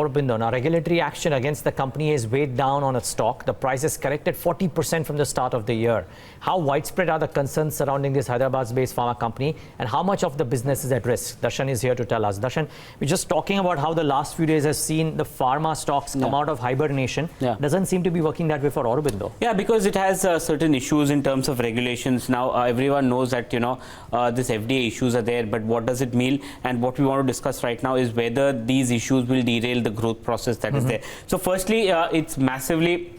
Aurobindo. Now, regulatory action against the company is weighed down on its stock. The price is corrected 40% from the start of the year. How widespread are the concerns surrounding this Hyderabad-based pharma company, and how much of the business is at risk? Darshan is here to tell us. Darshan, we're just talking about how the last few days has seen the pharma stocks come out of hibernation. Doesn't seem to be working that way for Aurobindo. Yeah, because it has certain issues in terms of regulations. Now, everyone knows that, this FDA issues are there, but what does it mean? And what we want to discuss right now is whether these issues will derail the growth process that is there. So firstly, it's massively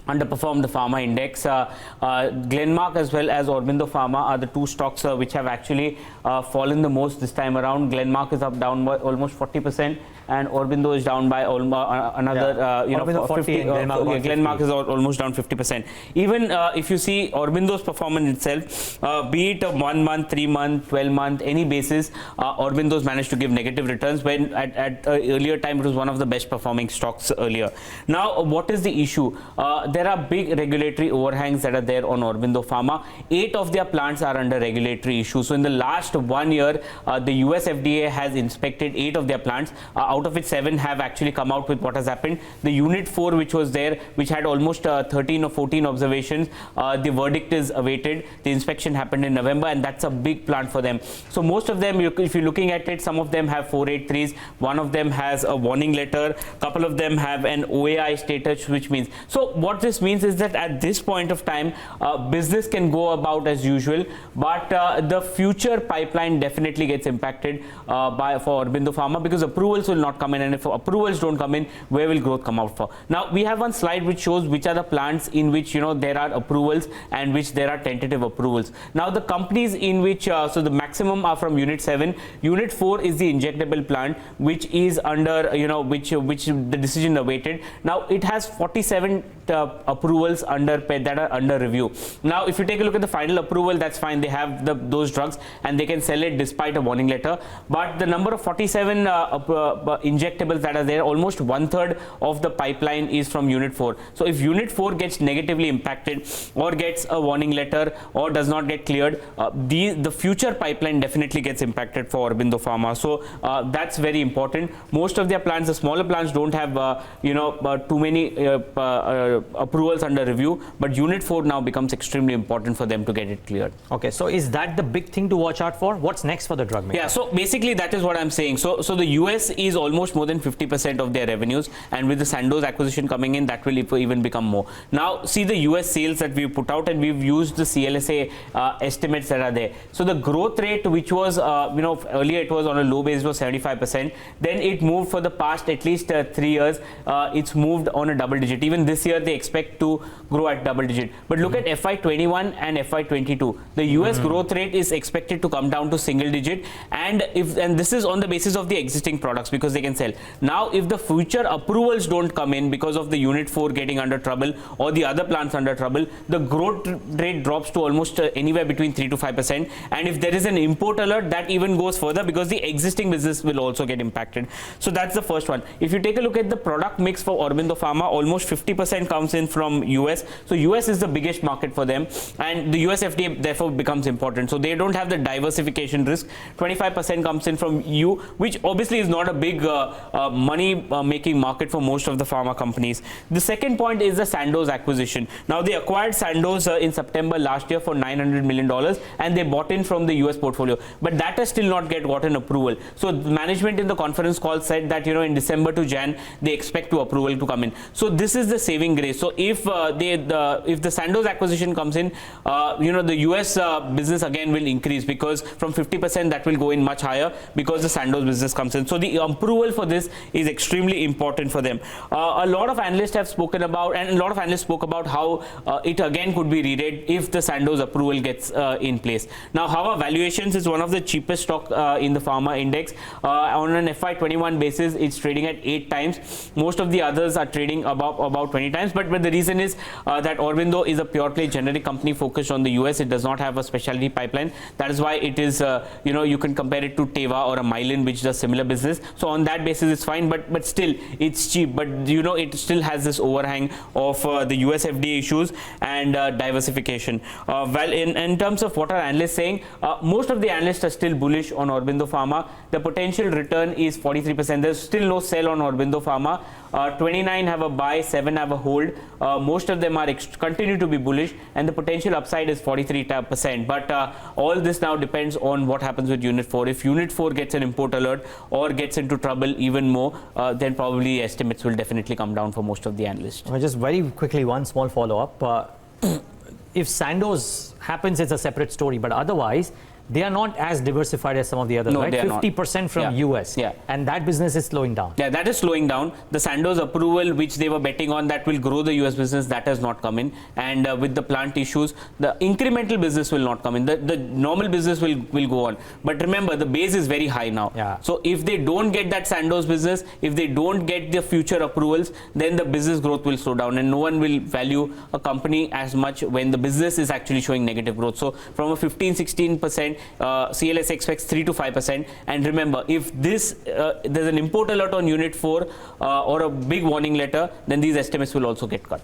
underperformed the pharma index. Glenmark as well as Aurobindo Pharma are the two stocks which have actually fallen the most this time around. Glenmark is down by almost 40%, and Aurobindo is down by another, 50. Glenmark is almost down 50%. Even if you see Aurobindo's performance itself, be it a 1 month, 3 month, 12 month, any basis, Aurobindo's managed to give negative returns when at earlier time it was one of the best performing stocks earlier. Now, what is the issue? There are big regulatory overhangs that are there on Aurobindo Pharma. 8 of their plants are under regulatory issues. So in the last 1 year, the US FDA has inspected 8 of their plants, out of which 7 have actually come out with what has happened. The Unit 4, which was there, which had almost 13 or 14 observations, the verdict is awaited. The inspection happened in November, and that's a big plant for them. So most of them, if you're looking at it, some of them have 483s, one of them has a warning letter, couple of them have an OAI status, which means, so what this means is that at this point of time, business can go about as usual, but the future pipeline definitely gets impacted for Aurobindo Pharma, because approvals will not come in, and if approvals don't come in, where will growth come out for? Now, we have one slide which shows which are the plants in which there are approvals and which there are tentative approvals. Now, the companies in which so the maximum are from Unit 7. Unit 4 is the injectable plant, which is under which the decision awaited. Now, it has 47 approvals that are under review. Now, if you take a look at the final approval, that's fine. They have those drugs and they can sell it despite a warning letter. But the number of 47 injectables that are there, almost 1/3 of the pipeline is from Unit 4. So if Unit 4 gets negatively impacted or gets a warning letter or does not get cleared, the future pipeline definitely gets impacted for Aurobindo Pharma. So that's very important. Most of their plants, the smaller plants, don't have too many approvals under review, but Unit 4 now becomes extremely important for them to get it cleared. Okay, so is that the big thing to watch out for? What's next for the drug maker? Yeah, so basically that is what I'm saying. So the US is almost more than 50% of their revenues, and with the Sandoz acquisition coming in, that will even become more. Now, see the US sales that we put out, and we've used the CLSA estimates that are there. So the growth rate, which was earlier it was on a low base, was 75%. Then it moved for the past at least 3 years. It's moved on a double digit. Even this year they expect to grow at double digit. But look at FY21 and FY22. The US growth rate is expected to come down to single digit, and this is on the basis of the existing products, because they can sell. Now, if the future approvals don't come in because of the Unit 4 getting under trouble or the other plants under trouble, the growth rate drops to almost anywhere between 3 to 5%. And if there is an import alert, that even goes further, because the existing business will also get impacted. So that's the first one. If you take a look at the product mix for Aurobindo Pharma, almost 50% comes in from US. So US is the biggest market for them, and the US FDA therefore becomes important. So they don't have the diversification risk. 25% comes in from EU, which obviously is not a big money making market for most of the pharma companies. The second point is the Sandoz acquisition. Now, they acquired Sandoz in September last year for $900 million, and they bought in from the US portfolio, but that has still not gotten approval. So the management in the conference call said that in December to Jan they expect approval to come in. So this is the saving grace. So if the Sandoz acquisition comes in, the US business again will increase, because from 50% that will go in much higher because the Sandoz business comes in. So the approval for this is extremely important for them. A lot of analysts have spoken about, and a lot of analysts spoke about how it again could be reread if the Sandoz approval gets in place. Now, however, valuations is one of the cheapest stock in the pharma index. On an FY21 basis, it's trading at 8 times. Most of the others are trading about 20 times. times, but the reason is that Aurobindo is a pure play generic company focused on the US. It does not have a specialty pipeline. That is why it is, you can compare it to Teva or a Mylan, which does similar business. So on that basis, it's fine, but still, it's cheap. But it still has this overhang of the US FDA issues and diversification. Well, in terms of what are analysts saying, most of the analysts are still bullish on Aurobindo Pharma. The potential return is 43%. There's still no sell on Aurobindo Pharma. 29 have a buy, 7 have a hold. Most of them are continue to be bullish, and the potential upside is 43%. But all this now depends on what happens with Unit 4. If Unit 4 gets an import alert or gets into trouble even more, then probably estimates will definitely come down for most of the analysts. Just very quickly, one small follow-up. If Sandoz happens, it's a separate story, but otherwise, they are not as diversified as some of the others, no, right? They are 50% not. from US, and that business is slowing down. Yeah, that is slowing down. The Sandoz approval, which they were betting on, that will grow the US business, that has not come in. And with the plant issues, the incremental business will not come in. The normal business will go on. But remember, the base is very high now. So if they don't get that Sandoz business, if they don't get the future approvals, then the business growth will slow down, and no one will value a company as much when the business is actually showing negative growth. So from a 15-16%, CLS expects 3 to 5%. And remember, if there's an import alert on Unit 4 or a big warning letter, then these estimates will also get cut.